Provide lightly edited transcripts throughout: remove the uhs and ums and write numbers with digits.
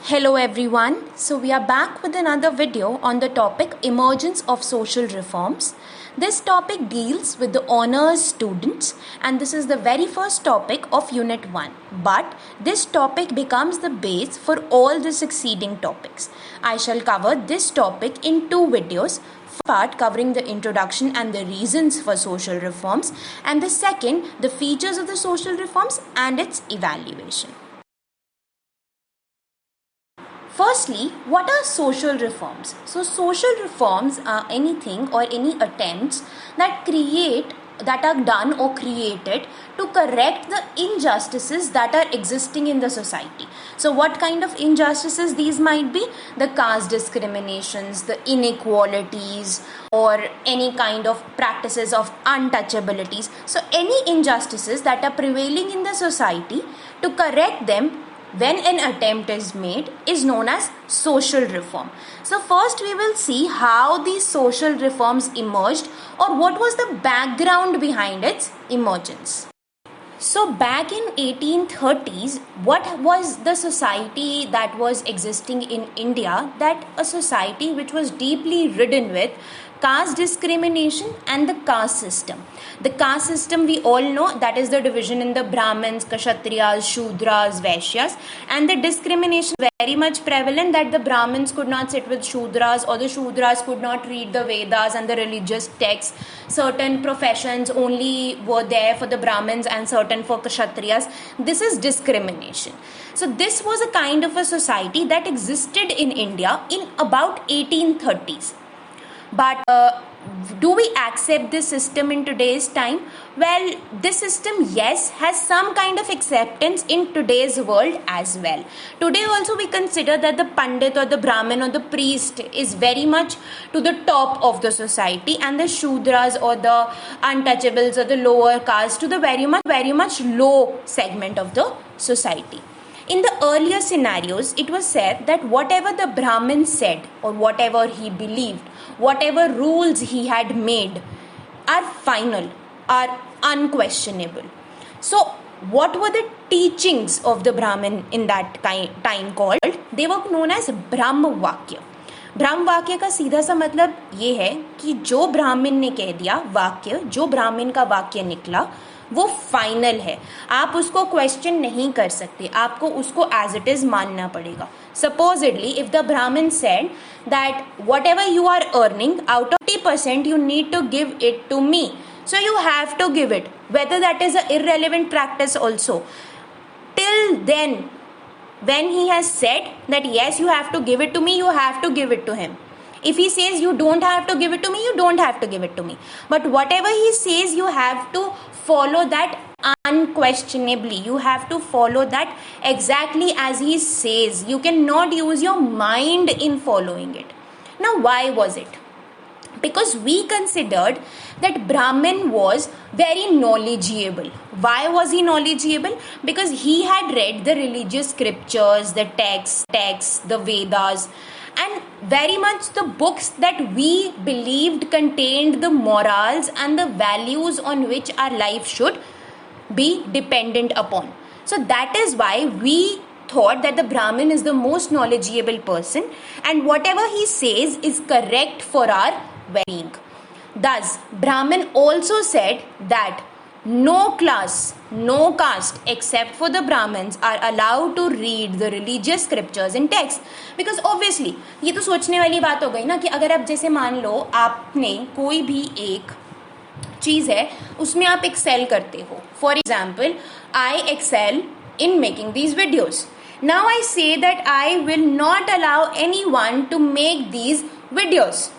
Hello everyone. So we are back with another video on the topic emergence of social reforms. This topic deals with the honors students and this is the very first topic of unit 1. But this topic becomes the base for all the succeeding topics. I shall cover this topic in two videos. First part covering the introduction and the reasons for social reforms, and the second the features of the social reforms and its evaluation. Firstly, what are social reforms? So, social reforms are anything or any attempts that are done or created to correct the injustices that are existing in the society. So, what kind of injustices these might be? The caste discriminations, the inequalities, or any kind of practices of untouchabilities. So, any injustices that are prevailing in the society, to correct them when an attempt is made is known as social reform. So first we will see how these social reforms emerged or what was the background behind its emergence. So back in 1830s, what was the society that was existing in India? That a society which was deeply ridden with caste discrimination and the caste system. The caste system we all know, that is the division in the Brahmins, Kshatriyas, Shudras, Vaishyas, and the discrimination very much prevalent that the Brahmins could not sit with Shudras or the Shudras could not read the Vedas and the religious texts. Certain professions only were there for the Brahmins and certain for Kshatriyas. This is discrimination. So this was a kind of a society that existed in India in about 1830s. But do we accept this system in today's time? Well, this system, yes, has some kind of acceptance in today's world as well. Today also we consider that the Pandit or the Brahmin or the priest is very much to the top of the society and the Shudras or the untouchables or the lower caste to the very much low segment of the society. In the earlier scenarios, it was said that whatever the Brahmin said or whatever he believed, whatever rules he had made are final, are unquestionable. So, what were the teachings of the Brahmin in that time called? They were known as Brahma Vakya. ब्रह्म वाक्य का सीधा सा मतलब ये है कि जो ब्राह्मण ने कह दिया वाक्य, जो ब्राह्मण का वाक्य निकला वो फाइनल है, आप उसको क्वेश्चन नहीं कर सकते, आपको उसको एज इट इज मानना पड़ेगा. Supposedly, if the Brahmin said that whatever you are earning, out of 50% you need to give it to me, so you have to give it, whether that is an irrelevant practice also. Till then, when he has said that yes, you have to give it to me, you have to give it to him. If he says you don't have to give it to me, you don't have to give it to me. But whatever he says, you have to follow that unquestionably. You have to follow that exactly as he says. You cannot use your mind in following it. Now, why was it? Because we considered that Brahmin was very knowledgeable. Why was he knowledgeable? Because he had read the religious scriptures, the texts, the Vedas, and very much the books that we believed contained the morals and the values on which our life should be dependent upon. So that is why we thought that the Brahmin is the most knowledgeable person and whatever he says is correct for our well-being. Thus, Brahmin also said that no class, no caste except for the Brahmins are allowed to read the religious scriptures and texts. Because obviously, ये तो सोचने वाली बात हो गई ना कि अगर आप जैसे मान लो आपने कोई भी एक चीज़ है उसमें आप एक्सेल करते हो. For example, I excel in making these videos. Now I say that I will not allow anyone to make these videos.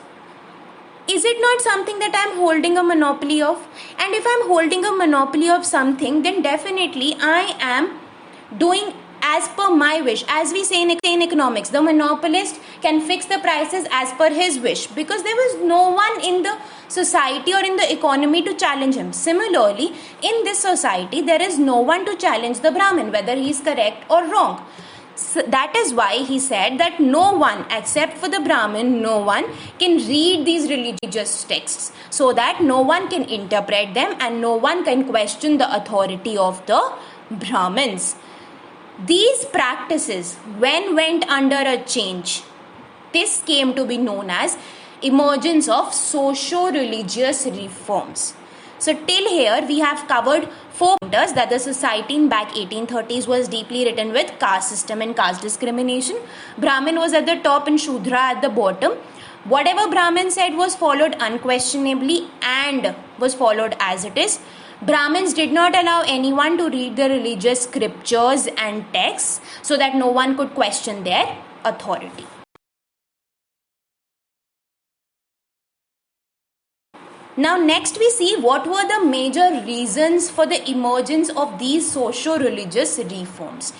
Is it not something that I am holding a monopoly of? And if I am holding a monopoly of something, then definitely I am doing as per my wish. As we say in economics, the monopolist can fix the prices as per his wish because there was no one in the society or in the economy to challenge him. Similarly, in this society, there is no one to challenge the Brahmin, whether he is correct or wrong. So that is why he said that no one except for the Brahmin, no one can read these religious texts so that no one can interpret them and no one can question the authority of the Brahmins. These practices, when went under a change, this came to be known as emergence of socio-religious reforms. So till here we have covered 4 pointers, that the society in back 1830s was deeply written with caste system and caste discrimination. Brahmin was at the top and Shudra at the bottom. Whatever Brahmin said was followed unquestionably and was followed as it is. Brahmins did not allow anyone to read the religious scriptures and texts so that no one could question their authority. Now next we see what were the major reasons for the emergence of these socio-religious reforms.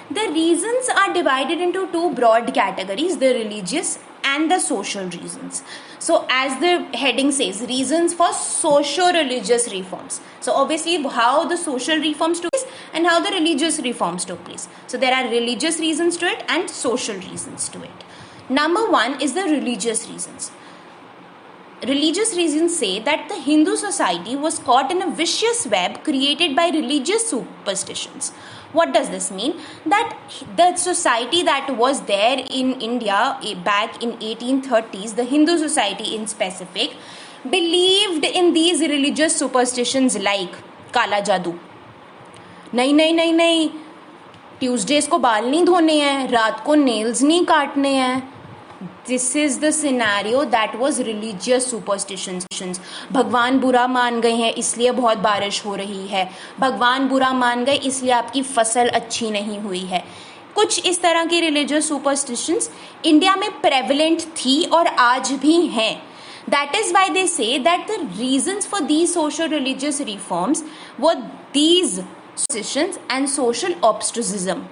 The reasons are divided into 2 broad categories, the religious and the social reasons. So as the heading says, reasons for socio-religious reforms. So obviously how the social reforms took place and how the religious reforms took place. So there are religious reasons to it and social reasons to it. Number 1 is the religious reasons. Religious reasons say that the Hindu society was caught in a vicious web created by religious superstitions. What does this mean? That the society that was there in India back in 1830s, the Hindu society in specific, believed in these religious superstitions like काला जादू, नहीं नहीं नहीं नहीं, Tuesdays को बाल नहीं धोने हैं, रात को नेल्स नहीं काटने हैं. This is the scenario that was religious superstitions. भगवान बुरा मान गए हैं इसलिए बहुत बारिश हो रही है, भगवान बुरा मान गए इसलिए आपकी फसल अच्छी नहीं हुई है. कुछ इस तरह की religious superstitions इंडिया में prevalent थी और आज भी हैं. That is why they say that the reasons for these socio-religious reforms were these superstitions and social ostracism.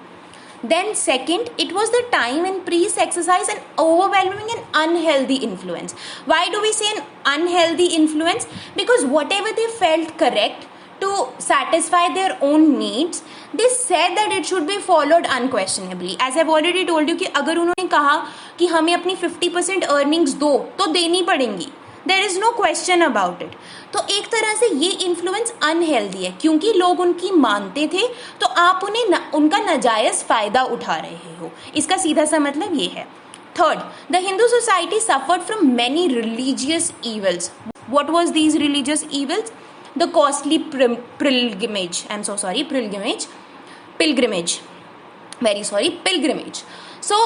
Then second, it was the time when priests exercised an overwhelming and unhealthy influence. Why do we say an unhealthy influence? Because whatever they felt correct to satisfy their own needs, they said that it should be followed unquestionably. As I've already told you कि अगर उन्होंने कहा कि हमें अपनी 50% earnings दो तो देनी पड़ेंगी, there is no question about it. तो एक तरह से ये इन्फ्लुएंस अनहेल्दी है क्योंकि लोग उनकी मानते थे तो आप उन्हें उनका नाजायज फायदा उठा रहे हो. इसका सीधा सा मतलब ये है. Third, the Hindu society suffered from many religious evils. What was these religious evils? The costly pilgrimage. I'm so sorry, pilgrimage. Very sorry, pilgrimage. So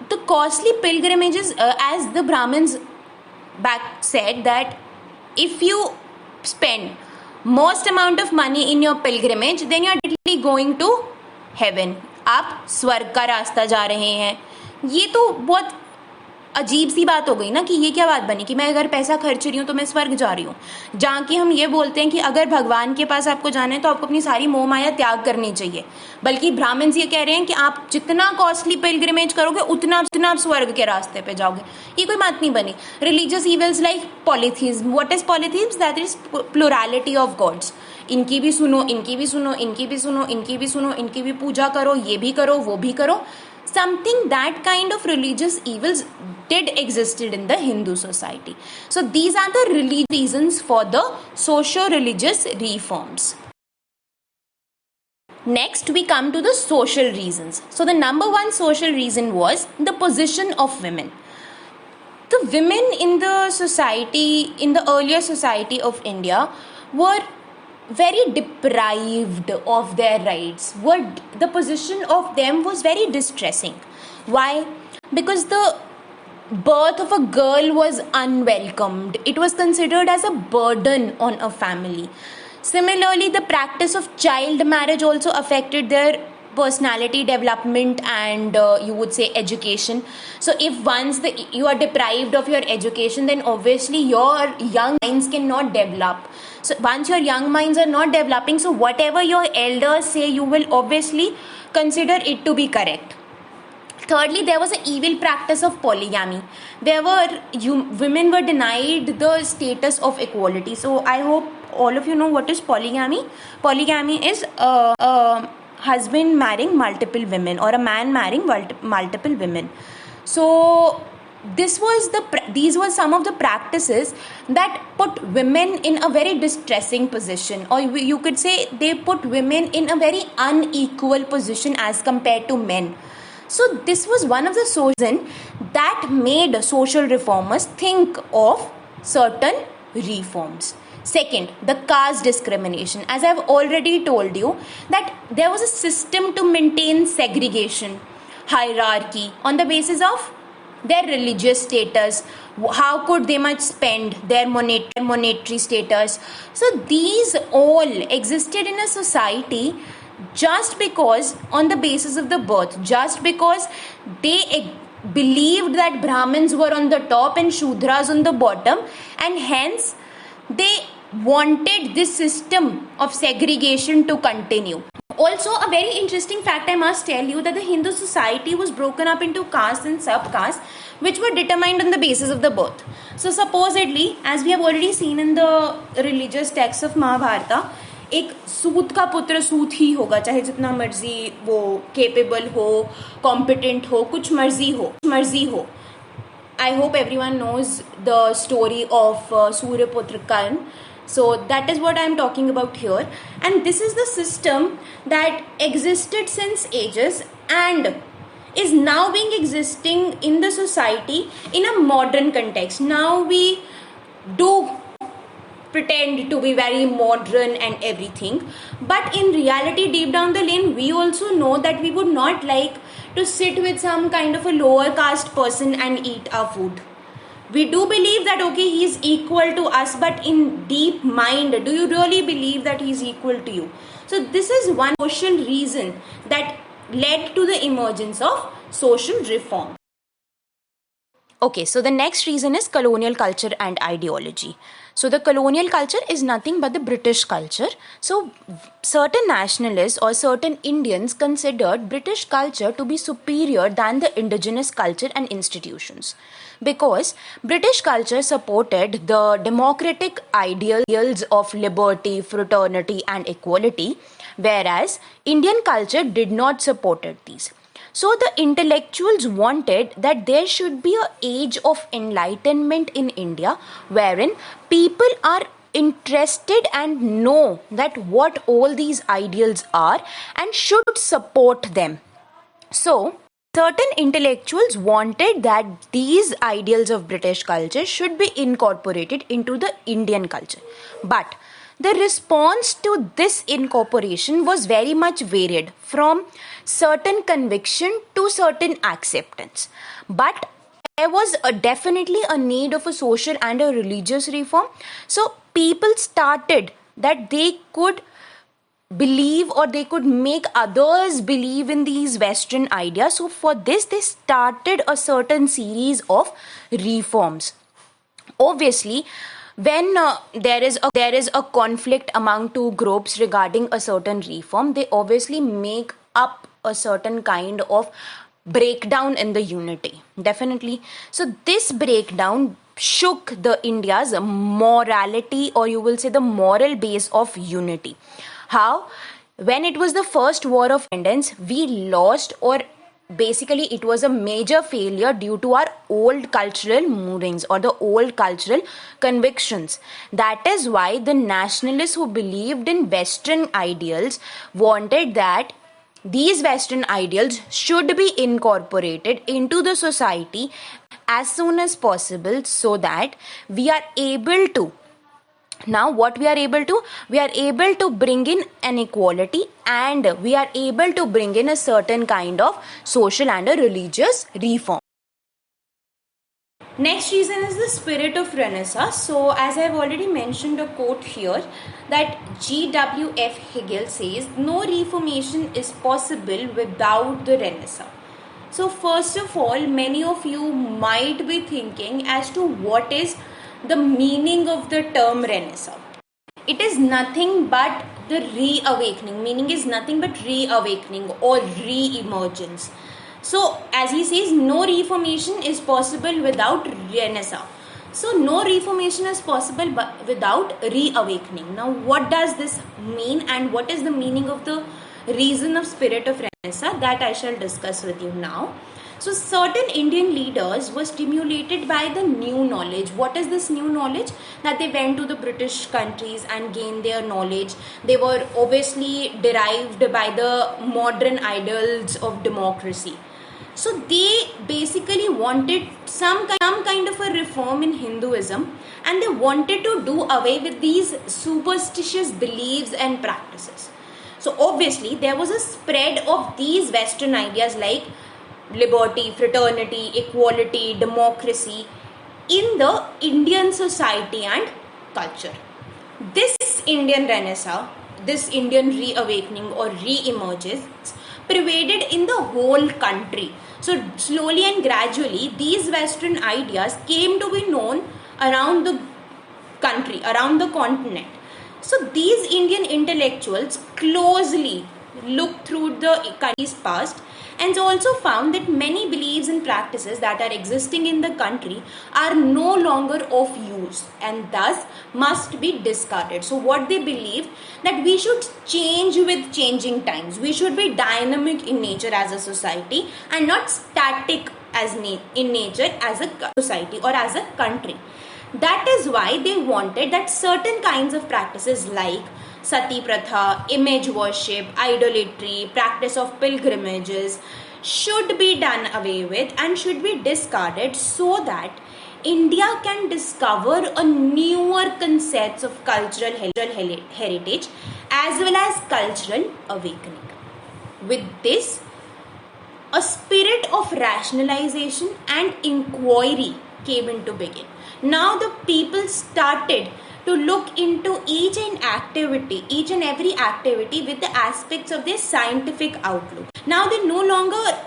the costly pilgrimages, as the Brahmins back said, that if you spend most amount of money in your pilgrimage, then you are directly going to heaven. आप स्वर्ग का रास्ता जा रहे हैं. ये तो बहुत अजीब सी बात हो गई ना कि ये क्या बात बनी कि मैं अगर पैसा खर्च रही हूँ तो मैं स्वर्ग जा रही हूँ. जहाँ कि हम ये बोलते हैं कि अगर भगवान के पास आपको जाना है तो आपको अपनी सारी मोह माया त्याग करनी चाहिए. बल्कि ब्राह्मण्स ये कह रहे हैं कि आप जितना कॉस्टली पिलग्रिमेज करोगे उतना आप स्वर्ग के रास्ते पे जाओगे. ये कोई बात नहीं बनी. Religious evils like polytheism. What is polytheism? That is plurality of gods. इनकी भी सुनो, इनकी भी सुनो, इनकी भी सुनो, इनकी भी सुनो, इनकी भी पूजा करो, ये भी करो, वो भी करो. Something that kind of religious evils did existed in the Hindu society. So these are the reasons for the socio-religious reforms. Next we come to the social reasons. So the number 1 social reason was the position of women. The women in the society, in the earlier society of India, were very deprived of their rights. The position of them was very distressing. Why? Because the birth of a girl was unwelcomed. It was considered as a burden on a family. Similarly, the practice of child marriage also affected their personality development and you would say education. So if once you are deprived of your education, then obviously your young minds cannot develop. So once your young minds are not developing, so whatever your elders say, you will obviously consider it to be correct. Thirdly, there was an evil practice of polygamy. Women were denied the status of equality. So I hope all of you know what is polygamy. Polygamy is husband marrying multiple women or a man marrying multiple women. So these were some of the practices that put women in a very distressing position, or you could say they put women in a very unequal position as compared to men. So this was one of the sources that made social reformers think of certain reforms. Second, the caste discrimination. As I've already told you, that there was a system to maintain segregation, hierarchy on the basis of their religious status, how could they might spend, their monetary status. So these all existed in a society just because on the basis of the birth, just because they believed that Brahmins were on the top and Shudras on the bottom, and hence they wanted this system of segregation to continue. Also, a very interesting fact I must tell you, that the Hindu society was broken up into castes and subcastes, which were determined on the basis of the birth. So supposedly, as we have already seen in the religious texts of Mahabharata, एक सूत का पुत्र सूत ही होगा, चाहे जितना मर्जी वो capable हो, competent हो, कुछ मर्जी हो. I hope everyone knows the story of Suryaputra Karn. So that is what I am talking about here. And this is the system that existed since ages and is now being existing in the society in a modern context. Now we do pretend to be very modern and everything, but in reality, deep down the lane, we also know that we would not like to sit with some kind of a lower caste person and eat our food. We do believe that okay, he is equal to us, but in deep mind, do you really believe that he is equal to you? So this is one social reason that led to the emergence of social reform. Okay, so the next reason is colonial culture and ideology. So the colonial culture is nothing but the British culture. So certain nationalists or certain Indians considered British culture to be superior than the indigenous culture and institutions, because British culture supported the democratic ideals of liberty, fraternity and equality, whereas Indian culture did not support these. So the intellectuals wanted that there should be an age of enlightenment in India, wherein people are interested and know that what all these ideals are and should support them. So certain intellectuals wanted that these ideals of British culture should be incorporated into the Indian culture. But the response to this incorporation was very much varied, from certain conviction to certain acceptance. But there was definitely a need of a social and a religious reform. So people started that they could believe or they could make others believe in these Western ideas. So for this, they started a certain series of reforms. Obviously, when there is a conflict among two groups regarding a certain reform, they obviously make up a certain kind of breakdown in the unity, definitely. So this breakdown shook the India's morality, or you will say the moral base of unity. How? When it was the first war of independence, we lost, or basically it was a major failure due to our old cultural moorings or the old cultural convictions. That is why the nationalists who believed in Western ideals wanted that these Western ideals should be incorporated into the society as soon as possible, so that we are able to bring in an equality, and we are able to bring in a certain kind of social and a religious reform. Next reason is the spirit of Renaissance. So as I have already mentioned a quote here, that G.W.F. Hegel says, no reformation is possible without the Renaissance. So first of all, many of you might be thinking as to what is the meaning of the term Renaissance. It is nothing but the reawakening. Meaning is nothing but reawakening or re-emergence. So as he says, no reformation is possible without Renaissance. So no reformation is possible but without reawakening. Now what does this mean, and what is the meaning of the reason of spirit of Renaissance? That I shall discuss with you now. So certain Indian leaders were stimulated by the new knowledge. What is this new knowledge? That they went to the British countries and gained their knowledge. They were obviously derived by the modern ideals of democracy. So they basically wanted some kind of a reform in Hinduism, and they wanted to do away with these superstitious beliefs and practices. So obviously there was a spread of these Western ideas like liberty, fraternity, equality, democracy in the Indian society and culture. This Indian Renaissance, this Indian reawakening or re-emergence pervaded in the whole country. So slowly and gradually these Western ideas came to be known around the country, around the continent. So these Indian intellectuals closely looked through the country's past and also found that many beliefs and practices that are existing in the country are no longer of use and thus must be discarded. So what they believed, that we should change with changing times. We should be dynamic in nature as a society and not static as in nature as a society or as a country. That is why they wanted that certain kinds of practices like sati pratha, image worship, idolatry, practice of pilgrimages should be done away with and should be discarded, so that India can discover a newer concepts of cultural heritage as well as cultural awakening. With this, a spirit of rationalization and inquiry came into being. Now the people started to look into each and every activity with the aspects of their scientific outlook. Now they no longer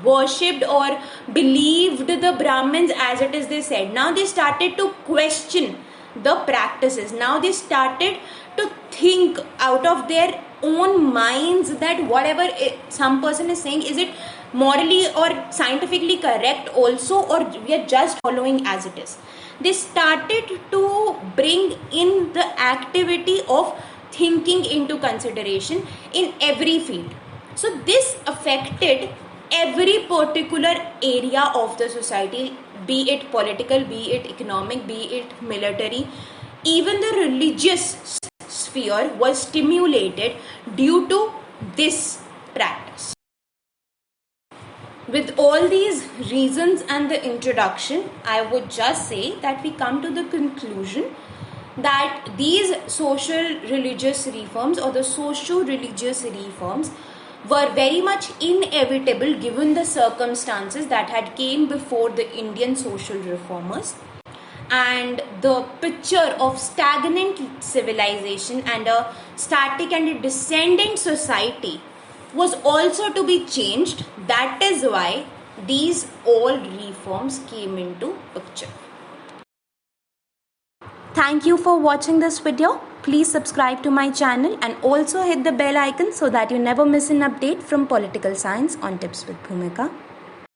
worshipped or believed the Brahmins as it is they said. Now they started to question the practices. Now they started to think out of their own minds that whatever some person is saying, is it morally or scientifically correct also, or we are just following as it is. They started to bring in the activity of thinking into consideration in every field. So this affected every particular area of the society, be it political, be it economic, be it military. Even the religious sphere was stimulated due to this practice. With all these reasons and the introduction, I would just say that we come to the conclusion that these social religious reforms or the socio-religious reforms were very much inevitable given the circumstances that had came before the Indian social reformers, and the picture of stagnant civilization and a static and a descendant society was also to be changed. That is why these all reforms came into picture. Thank you for watching this video. Please subscribe to my channel and also hit the bell icon so that you never miss an update from Political Science on Tips with Bhumika.